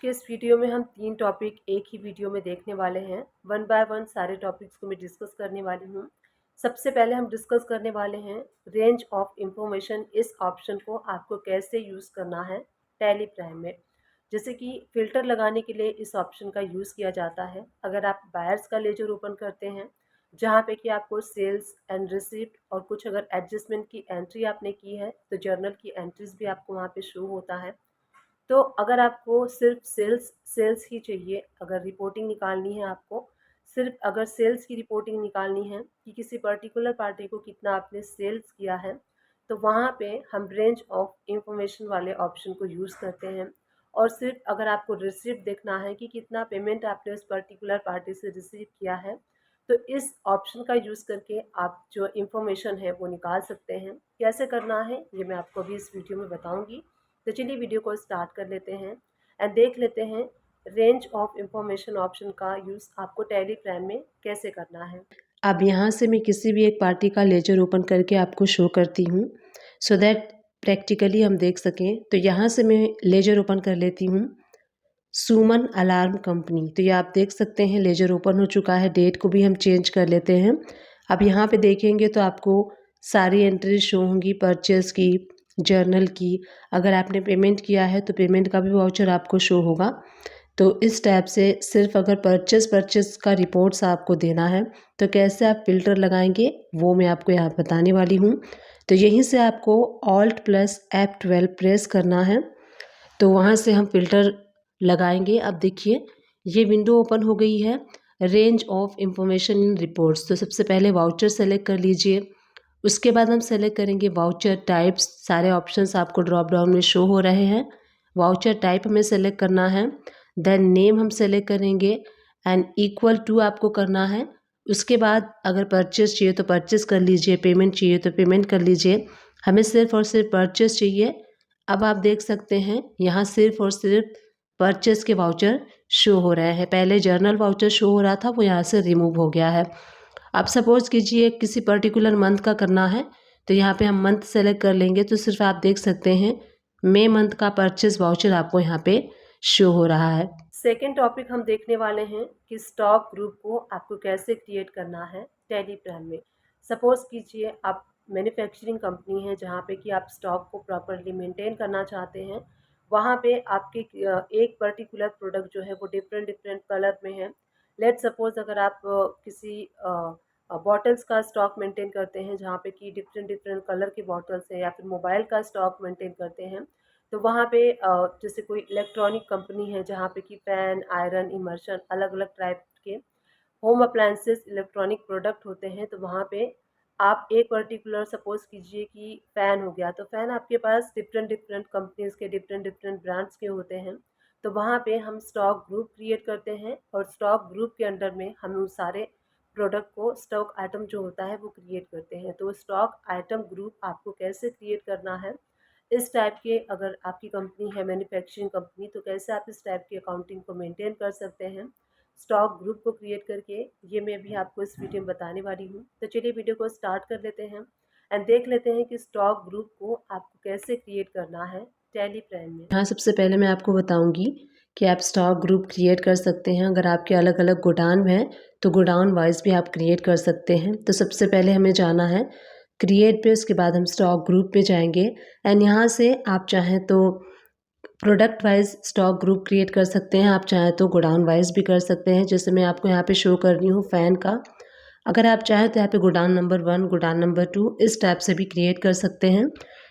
के इस वीडियो में हम 3 टॉपिक एक ही वीडियो में देखने वाले हैं। वन बाय वन सारे टॉपिक्स को मैं डिस्कस करने वाली हूँ। सबसे पहले हम डिस्कस करने वाले हैं रेंज ऑफ इंफॉर्मेशन। इस ऑप्शन को आपको कैसे यूज़ करना है टैली प्राइम में। जैसे कि फ़िल्टर लगाने के लिए इस ऑप्शन का यूज़ किया जाता है। अगर आप बायर्स का लेजर ओपन करते हैं जहाँ पे कि आपको सेल्स एंड रिसिप्ट और कुछ अगर एडजस्टमेंट की एंट्री आपने की है तो जर्नल की एंट्रीज भी आपको वहाँ पे शो होता है। तो अगर आपको सिर्फ सेल्स ही चाहिए, अगर रिपोर्टिंग निकालनी है आपको, सिर्फ अगर सेल्स की रिपोर्टिंग निकालनी है कि किसी पर्टिकुलर पार्टी को कितना आपने सेल्स किया है, तो वहाँ पे हम रेंज ऑफ इंफॉर्मेशन वाले ऑप्शन को यूज़ करते हैं। और सिर्फ अगर आपको रिसिप्ट देखना है कि कितना पेमेंट आपने उस पर्टिकुलर पार्टी से रिसीव किया है, तो इस ऑप्शन का यूज़ करके आप जो इंफॉर्मेशन है वो निकाल सकते हैं। कैसे करना है ये मैं आपको अभी इस वीडियो में बताऊँगी। तो चलिए वीडियो को स्टार्ट कर लेते हैं एंड देख लेते हैं रेंज ऑफ इंफॉर्मेशन ऑप्शन का यूज़ आपको टैली प्राइम में कैसे करना है। अब यहाँ से मैं किसी भी एक पार्टी का लेजर ओपन करके आपको शो करती हूँ सो दैट प्रैक्टिकली हम देख सकें। तो यहाँ से मैं लेजर ओपन कर लेती हूँ सुमन अलार्म कंपनी। तो ये आप देख सकते हैं लेजर ओपन हो चुका है। डेट को भी हम चेंज कर लेते हैं। अब यहाँ पे देखेंगे तो आपको सारी एंट्री शो होंगी, परचेस की, जर्नल की। अगर आपने पेमेंट किया है तो पेमेंट का भी वाउचर आपको शो होगा। तो इस टैब से सिर्फ अगर परचेस का रिपोर्ट्स आपको देना है तो कैसे आप फ़िल्टर लगाएंगे वो मैं आपको यहाँ बताने वाली हूँ। तो यहीं से आपको Alt+F12 प्रेस करना है, तो वहाँ से हम फ़िल्टर लगाएंगे। अब देखिए ये विंडो ओपन हो गई है, range of information in reports. तो सबसे पहले वाउचर सेलेक्ट कर लीजिए। उसके बाद हम सेलेक्ट करेंगे वाउचर टाइप्स। सारे ऑप्शंस आपको ड्रॉप डाउन में शो हो रहे हैं। वाउचर टाइप हमें सेलेक्ट करना है, देन नेम हम सेलेक्ट करेंगे एंड इक्वल टू आपको करना है। उसके बाद अगर परचेस चाहिए तो परचेस कर लीजिए, पेमेंट चाहिए तो पेमेंट कर लीजिए। हमें सिर्फ और सिर्फ परचेस चाहिए। अब आप देख सकते हैं यहाँ सिर्फ और सिर्फ परचेस के वाउचर शो हो रहे हैं। पहले जर्नल वाउचर शो हो रहा था, वो यहाँ से रिमूव हो गया है। आप सपोज कीजिए किसी पर्टिकुलर मंथ का करना है तो यहाँ पे हम मंथ सेलेक्ट कर लेंगे। तो सिर्फ आप देख सकते हैं मई मंथ का परचेस वाउचर आपको यहाँ पे शो हो रहा है। सेकेंड टॉपिक हम देखने वाले हैं कि स्टॉक ग्रुप को आपको कैसे क्रिएट करना है टैली प्राइम में। सपोज कीजिए आप मैन्युफैक्चरिंग कंपनी है जहाँ पे कि आप स्टॉक को प्रॉपरली मेंटेन करना चाहते हैं। वहाँ पे आपके एक पर्टिकुलर प्रोडक्ट जो है वो डिफरेंट डिफरेंट कलर में है। लेट सपोज अगर आप किसी बॉटल्स का स्टॉक मेंटेन करते हैं जहाँ पे कि डिफरेंट डिफरेंट कलर की बॉटल्स हैं, या फिर मोबाइल का स्टॉक मेंटेन करते हैं, तो वहाँ पे जैसे कोई इलेक्ट्रॉनिक कंपनी है जहाँ पे कि फ़ैन, आयरन, इमर्शन अलग अलग टाइप के होम अप्लायंसेस इलेक्ट्रॉनिक प्रोडक्ट होते हैं। तो वहाँ पे आप एक पर्टिकुलर सपोज़ कीजिए कि फ़ैन हो गया, तो फ़ैन आपके पास डिफरेंट डिफरेंट कंपनीज़ के डिफरेंट डिफरेंट ब्रांड्स के होते हैं। तो वहाँ पे हम स्टॉक ग्रुप क्रिएट करते हैं और स्टॉक ग्रुप के अंडर में हम उन सारे प्रोडक्ट को स्टॉक आइटम जो होता है वो क्रिएट करते हैं। तो स्टॉक आइटम ग्रुप आपको कैसे क्रिएट करना है, इस टाइप के अगर आपकी कंपनी है मैन्युफैक्चरिंग कंपनी, तो कैसे आप इस टाइप की अकाउंटिंग को मेंटेन कर सकते हैं स्टॉक ग्रुप को क्रिएट करके, ये मैं भी आपको इस वीडियो में बताने वाली हूँ। तो चलिए वीडियो को स्टार्ट कर लेते हैं एंड देख लेते हैं कि स्टॉक ग्रुप को आपको कैसे क्रिएट करना है टैली प्राइम में। यहाँ सबसे पहले मैं आपको बताऊंगी कि आप स्टॉक ग्रुप क्रिएट कर सकते हैं। अगर आपके अलग अलग गोडाउन हैं तो गोडाउन वाइज भी आप क्रिएट कर सकते हैं। तो सबसे पहले हमें जाना है क्रिएट पे, उसके बाद हम स्टॉक ग्रुप पे जाएंगे एंड यहाँ से आप चाहें तो product wise stock group create कर सकते हैं, आप चाहें तो गोडाउन वाइज भी कर सकते हैं। जैसे मैं आपको यहाँ पे शो कर रही हूँ फ़ैन का। अगर आप चाहें तो यहाँ पे गोडाउन नंबर 1, गोडाउन नंबर 2 इस टाइप से भी क्रिएट कर सकते हैं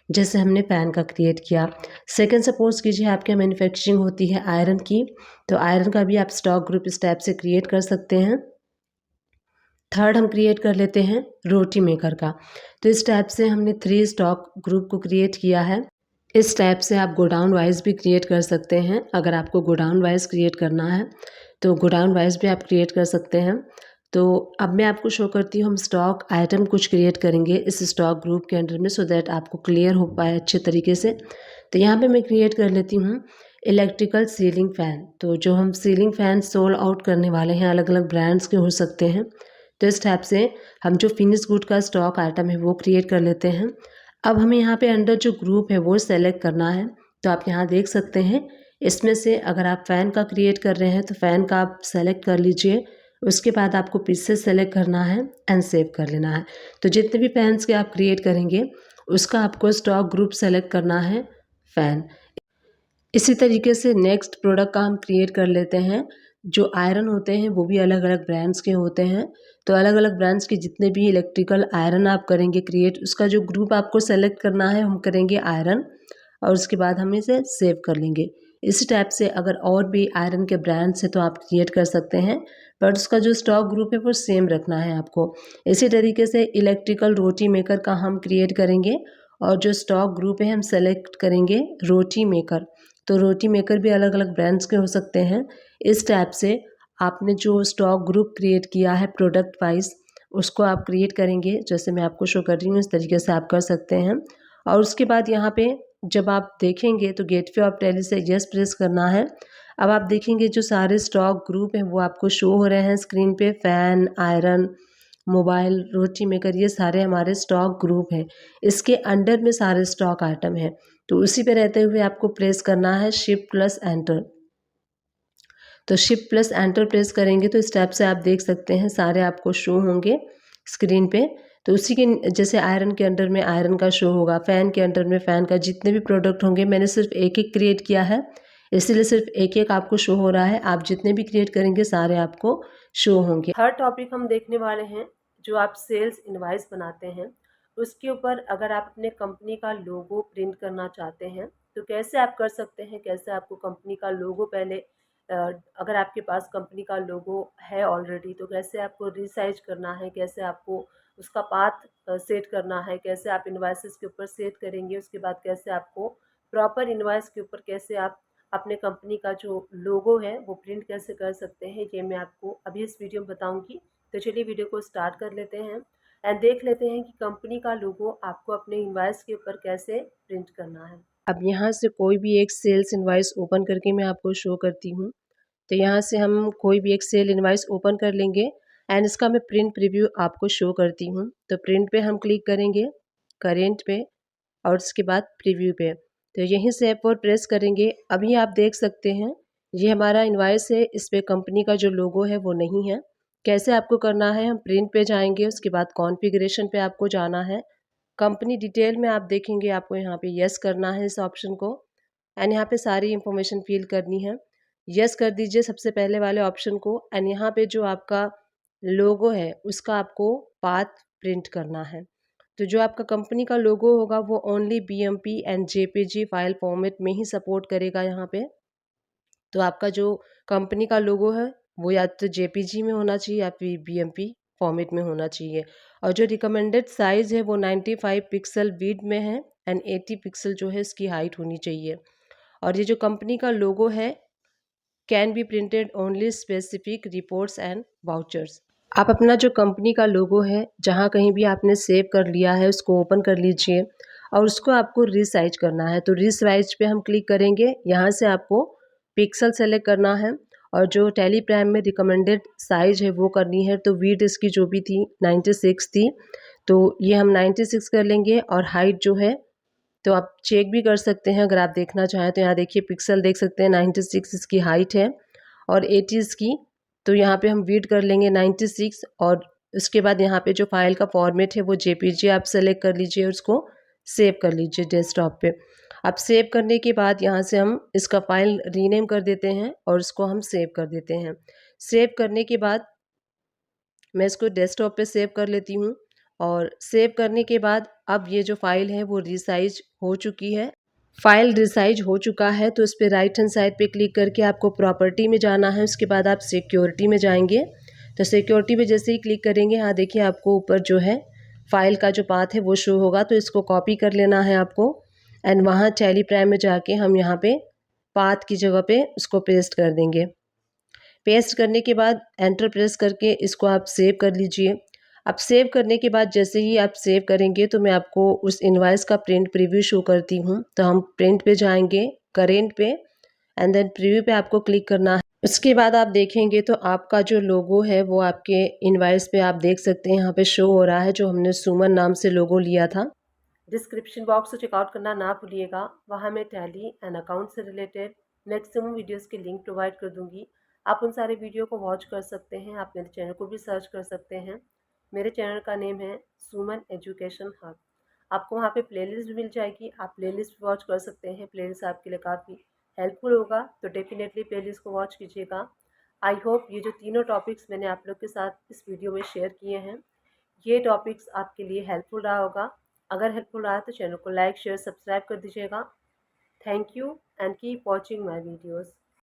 जैसे हमने फ़ैन का क्रिएट किया। सेकंड सपोज कीजिए आपके मैन्युफैक्चरिंग होती है आयरन की, तो आयरन का भी आप स्टॉक ग्रुप इस टाइप से क्रिएट कर सकते हैं। थर्ड हम क्रिएट कर लेते हैं रोटी मेकर का। तो इस टाइप से हमने 3 स्टॉक ग्रुप को क्रिएट किया है। इस टाइप से आप गोडाउन वाइज भी क्रिएट कर सकते हैं। अगर आपको गोडाउन वाइज क्रिएट करना है तो गोडाउन वाइज भी आप क्रिएट कर सकते हैं। तो अब मैं आपको शो करती हूँ हम स्टॉक आइटम कुछ क्रिएट करेंगे इस स्टॉक ग्रुप के अंडर में, सो दैट आपको क्लियर हो पाए अच्छे तरीके से। तो यहाँ पे मैं क्रिएट कर लेती हूँ इलेक्ट्रिकल सीलिंग फ़ैन। तो जो हम सीलिंग फ़ैन सोल आउट करने वाले हैं अलग अलग ब्रांड्स के हो सकते हैं। तो इस टाइप से हम जो फिनिश गुड का स्टॉक आइटम है वो क्रिएट कर लेते हैं। अब हमें यहाँ पे अंडर जो ग्रुप है वो सेलेक्ट करना है। तो आप यहाँ देख सकते हैं इसमें से अगर आप फ़ैन का क्रिएट कर रहे हैं तो फ़ैन का आप सेलेक्ट कर लीजिए। उसके बाद आपको पीसेस सेलेक्ट करना है एंड सेव कर लेना है। तो जितने भी फैन्स के आप क्रिएट करेंगे उसका आपको स्टॉक ग्रुप सेलेक्ट करना है फ़ैन। इसी तरीके से नेक्स्ट प्रोडक्ट का हम क्रिएट कर लेते हैं। जो आयरन होते हैं वो भी अलग अलग ब्रांड्स के होते हैं। तो अलग अलग ब्रांड्स के जितने भी इलेक्ट्रिकल आयरन आप करेंगे क्रिएट, उसका जो ग्रुप आपको सेलेक्ट करना है हम करेंगे आयरन, और उसके बाद हम इसे सेव कर लेंगे। इसी टाइप से अगर और भी आयरन के ब्रांड्स हैं तो आप क्रिएट कर सकते हैं, बट उसका जो स्टॉक ग्रुप है वो सेम रखना है आपको। इसी तरीके से इलेक्ट्रिकल रोटी मेकर का हम क्रिएट करेंगे और जो स्टॉक ग्रुप है हम सेलेक्ट करेंगे रोटी मेकर। तो रोटी मेकर भी अलग अलग ब्रांड्स के हो सकते हैं। इस टाइप से आपने जो स्टॉक ग्रुप क्रिएट किया है प्रोडक्ट वाइज, उसको आप क्रिएट करेंगे। जैसे मैं आपको शो कर रही हूँ इस तरीके से आप कर सकते हैं। और उसके बाद यहाँ पे जब आप देखेंगे तो गेटवे ऑफ टैली से यस प्रेस करना है। अब आप देखेंगे जो सारे स्टॉक ग्रुप हैं वो आपको शो हो रहे हैं स्क्रीन पे। फ़ैन, आयरन, मोबाइल, रोटी मेकर, ये सारे हमारे स्टॉक ग्रुप हैं। इसके अंडर में सारे स्टॉक आइटम हैं। तो उसी पे रहते हुए आपको प्रेस करना है शिफ्ट प्लस एंटर। तो शिफ्ट प्लस एंटर प्रेस करेंगे तो इस टाइप से आप देख सकते हैं सारे आपको शो होंगे स्क्रीन पे। तो उसी के जैसे आयरन के अंडर में आयरन का शो होगा, फ़ैन के अंडर में फ़ैन का, जितने भी प्रोडक्ट होंगे। मैंने सिर्फ एक एक क्रिएट किया है इसीलिए सिर्फ एक एक आपको शो हो रहा है। आप जितने भी क्रिएट करेंगे सारे आपको शो होंगे। थर्ड टॉपिक हम देखने वाले हैं, जो आप सेल्स इनवाइस बनाते हैं उसके ऊपर अगर आप अपने कंपनी का लोगो प्रिंट करना चाहते हैं तो कैसे आप कर सकते हैं। कैसे आपको कंपनी का लोगो पहले अगर आपके पास कंपनी का लोगो है ऑलरेडी तो कैसे आपको रिसाइज करना है, कैसे आपको उसका पाथ सेट करना है, कैसे आप इनवाइसेस के ऊपर सेट करेंगे, उसके बाद कैसे आपको प्रॉपर इनवाइस के ऊपर कैसे आप अपने कंपनी का जो लोगो है वो प्रिंट कैसे कर सकते हैं, ये मैं आपको अभी इस वीडियो में बताऊंगी। तो चलिए वीडियो को स्टार्ट कर लेते हैं एंड देख लेते हैं कि कंपनी का लोगो आपको अपने इनवाइस के ऊपर कैसे प्रिंट करना है। अब यहाँ से कोई भी एक सेल्स इनवाइस ओपन करके मैं आपको शो करती हूँ। तो यहाँ से हम कोई भी एक सेल इनवाइस ओपन कर लेंगे एंड इसका मैं प्रिंट प्रीव्यू आपको शो करती हूँ। तो प्रिंट पे हम क्लिक करेंगे, करेंट पे, और उसके बाद प्रीव्यू पे। तो यहीं से F4 प्रेस करेंगे। अभी आप देख सकते हैं ये हमारा इनवाइस है, इस पे कंपनी का जो लोगो है वो नहीं है। कैसे आपको करना है, हम प्रिंट पे जाएंगे, उसके बाद कॉन्फ़िगरेशन पे आपको जाना है। कंपनी डिटेल में आप देखेंगे आपको यहाँ पे यस करना है इस ऑप्शन को एंड यहाँ पे सारी इंफॉर्मेशन फिल करनी है। यस कर दीजिए सबसे पहले वाले ऑप्शन को एंड यहाँ पे जो आपका लोगो है उसका आपको पाथ प्रिंट करना है। तो जो आपका कंपनी का लोगो होगा वो only BMP and JPG file format में ही सपोर्ट करेगा यहाँ पे। तो आपका जो कंपनी का लोगो है वो या तो JPG में होना चाहिए या फिर BMP फॉर्मेट में होना चाहिए। और जो रिकमेंडेड साइज़ है वो 95 पिक्सल विड्थ में है एंड 80 पिक्सल जो है इसकी हाइट होनी चाहिए। और ये जो कंपनी का लोगो है can be printed only specific reports and vouchers. आप अपना जो कंपनी का लोगो है जहाँ कहीं भी आपने सेव कर लिया है उसको ओपन कर लीजिए और उसको आपको रीसाइज करना है। तो रीसाइज पे हम क्लिक करेंगे, यहाँ से आपको पिक्सल सेलेक्ट करना है और जो टैली प्राइम में रिकमेंडेड साइज है वो करनी है। तो विड्थ इसकी जो भी थी 96 थी, तो ये हम 96 कर लेंगे। और हाइट जो है तो आप चेक भी कर सकते हैं अगर आप देखना चाहें तो यहाँ देखिए पिक्सल देख सकते हैं 96 इसकी हाइट है और 80 इसकी। तो यहाँ पे हम विड्थ कर लेंगे 96 और उसके बाद यहाँ पे जो फाइल का फॉर्मेट है वो JPG आप सेलेक्ट कर लीजिए और उसको सेव कर लीजिए डेस्कटॉप पे। अब सेव करने के बाद यहाँ से हम इसका फाइल रीनेम कर देते हैं और इसको हम सेव कर देते हैं। सेव करने के बाद मैं इसको डेस्कटॉप पे सेव कर लेती हूँ और सेव करने के बाद अब ये जो फाइल है वो रिसाइज हो चुकी है। फाइल रिसाइज हो चुका है तो इस पर राइट हैंड साइड पे क्लिक करके आपको प्रॉपर्टी में जाना है। उसके बाद आप सिक्योरिटी में जाएंगे। तो सिक्योरिटी में जैसे ही क्लिक करेंगे यहाँ देखिए आपको ऊपर जो है फाइल का जो पाथ है वो शो होगा। तो इसको कॉपी कर लेना है आपको एंड वहाँ टैली प्राइम में जाके हम यहाँ पे पाथ की जगह पे उसको पेस्ट कर देंगे। पेस्ट करने के बाद एंटर प्रेस करके इसको आप सेव कर लीजिए। अब सेव करने के बाद जैसे ही आप सेव करेंगे तो मैं आपको उस इनवॉइस का प्रिंट प्रीव्यू शो करती हूँ। तो हम प्रिंट पे जाएंगे, करेंट पे, एंड देन प्रीव्यू पे आपको क्लिक करना है। उसके बाद आप देखेंगे तो आपका जो लोगो है वो आपके इनवॉइस पे आप देख सकते हैं यहाँ पे शो हो रहा है, जो हमने सुमन नाम से लोगो लिया था। डिस्क्रिप्शन बॉक्स को चेकआउट करना ना भूलिएगा, वहाँ मैं टैली एंड अकाउंट से रिलेटेड मैक्सिमम वीडियोस के लिंक प्रोवाइड कर दूंगी। आप उन सारे वीडियो को वॉच कर सकते हैं। आप मेरे चैनल को भी सर्च कर सकते हैं। मेरे चैनल का नेम है सुमन एजुकेशन हब। आपको वहाँ पे प्लेलिस्ट भी मिल जाएगी, आप प्लेलिस्ट वॉच कर सकते हैं। प्लेलिस्ट आपके लिए काफ़ी हेल्पफुल होगा, तो डेफिनेटली प्लेलिस्ट को वॉच कीजिएगा। आई होप ये जो तीनों टॉपिक्स मैंने आप लोग के साथ इस वीडियो में शेयर किए हैं, ये टॉपिक्स आपके लिए हेल्पफुल रहा होगा। अगर हेल्पफुल रहा तो चैनल को लाइक शेयर सब्सक्राइब कर दीजिएगा। Thank you and keep watching my videos.